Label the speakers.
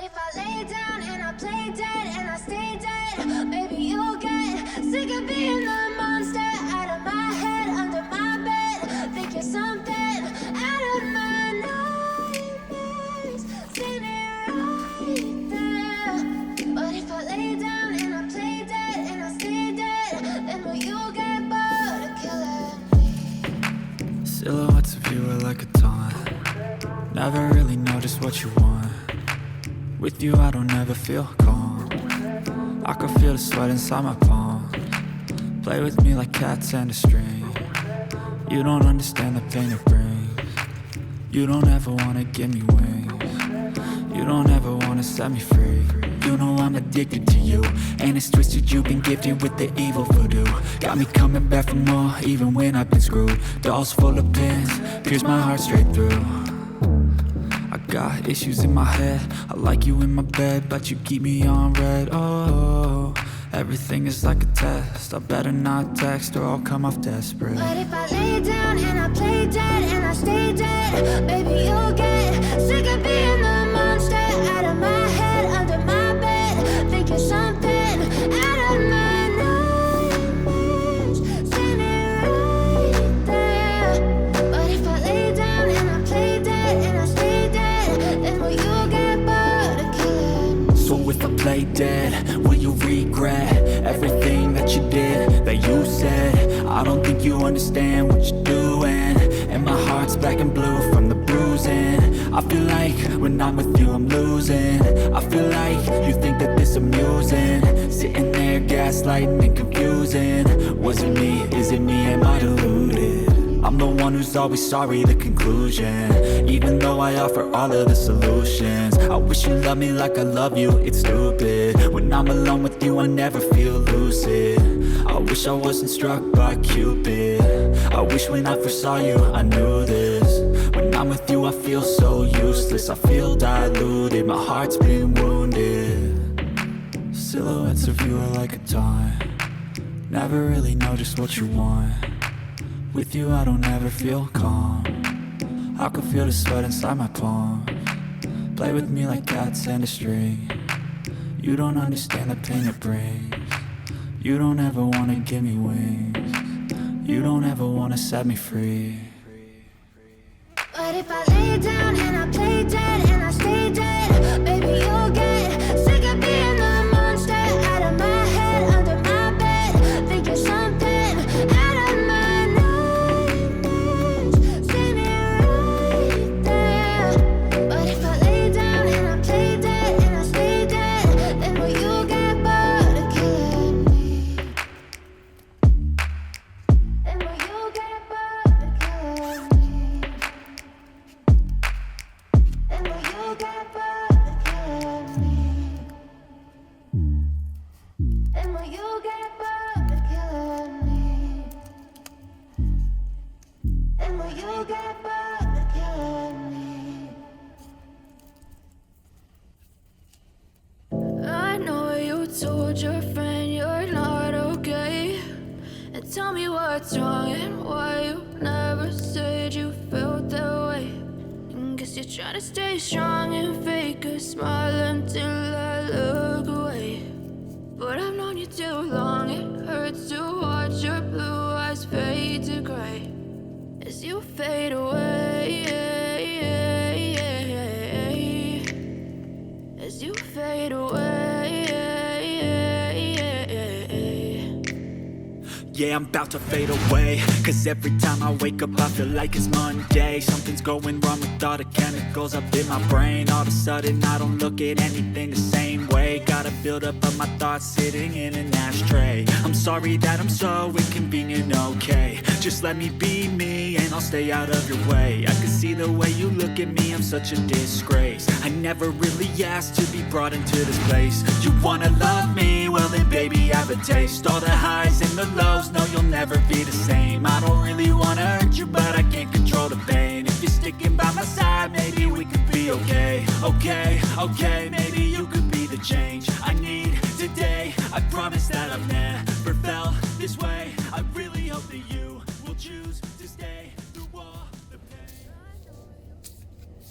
Speaker 1: But if I lay down and I play dead and I stay dead, maybe you'll get sick of being the monster out of my head, under my bed. Think you're something out of my nightmares, standing right there. But if I lay down and I play dead and I stay dead, then will you get bored of killing me?
Speaker 2: Silhouettes of you are like a taunt. Never really know just what you want. With you I don't ever feel calm. I can feel the sweat inside my palm. Play with me like cats and a string. You don't understand the pain it brings. You don't ever wanna give me wings. You don't ever wanna set me free. You know I'm addicted to you, and it's twisted, you've been gifted with the evil voodoo. Got me coming back for more, even when I've been screwed. Dolls full of pins, pierce my heart straight through. I got issues in my head, I like you in my bed, but you keep me on red. Oh, everything is like a test, I better not text or I'll come off desperate.
Speaker 1: But if I lay down and I play dead and I stay dead, baby you'll get sick of being the monster out of my head, under my bed. Think you're something out of my nightmares, standing right there. But if I lay down and I play dead and I stay dead, then will you get bored of killing me?
Speaker 2: So if I play dead, will you regret everything that you did, that you said? I don't think you understand what you're doing, and my heart's black and blue from the bruising. I feel like when I'm with you I'm losing. I feel like you think that this amusing, sitting there gaslighting and confusing. Was it me? Is it me? Am I deluded? I'm the one who's always sorry, the conclusion, even though I offer all of the solutions. I wish you loved me like I love you, it's stupid. When I'm alone with you I never feel lucid. I wish I wasn't struck by Cupid. I wish when I first saw you I knew this. When I'm with you I feel so useless, I feel diluted, my heart's been wounded. Silhouettes of you are like a taunt. Never really know just what you want. With you I don't ever feel calm. I can feel the sweat inside my palm. Play with me like cats and a string. You don't understand the pain it brings. You don't ever wanna give me wings. You don't ever wanna set me free.
Speaker 1: But if I lay down and I play dead and I stay dead, baby you'll get sick of being the monster out of my head, under my bed. Think you're something out of my nightmares, standing right there. But if I lay down and I play dead and I stay dead, then will you get bored of killing me? Then will you get bored of killing me? And will you get bored of killing me? And will you get bored of killing me? And will you get bored of killing me? I know you told your friend you're not okay, and tell me what's wrong and why you never said you felt that way. Guess you're trying to stay strong and fake a smile until I look away. But I've known you too long, it hurts to watch your blue eyes fade to gray as you fade away, as you fade away.
Speaker 2: Yeah, I'm about to fade away, cause every time I wake up I feel like it's Monday. Something's going wrong with all the chemicals up in my brain. All of a sudden I don't look at anything the same way. Gotta build up of my thoughts sitting in an ashtray. I'm sorry that I'm so inconvenient, okay. Just let me be me and I'll stay out of your way. I can see the way you look at me, I'm such a disgrace. I never really asked to be brought into this place. You wanna love me? Well then baby have a taste. All the highs and the lows, no you'll never be the same. I don't really wanna hurt you but I can't control the pain. If you're sticking by my side maybe we could be okay. Okay, maybe you could be the change I need today. I promise that I've never felt this way. I really hope that you will choose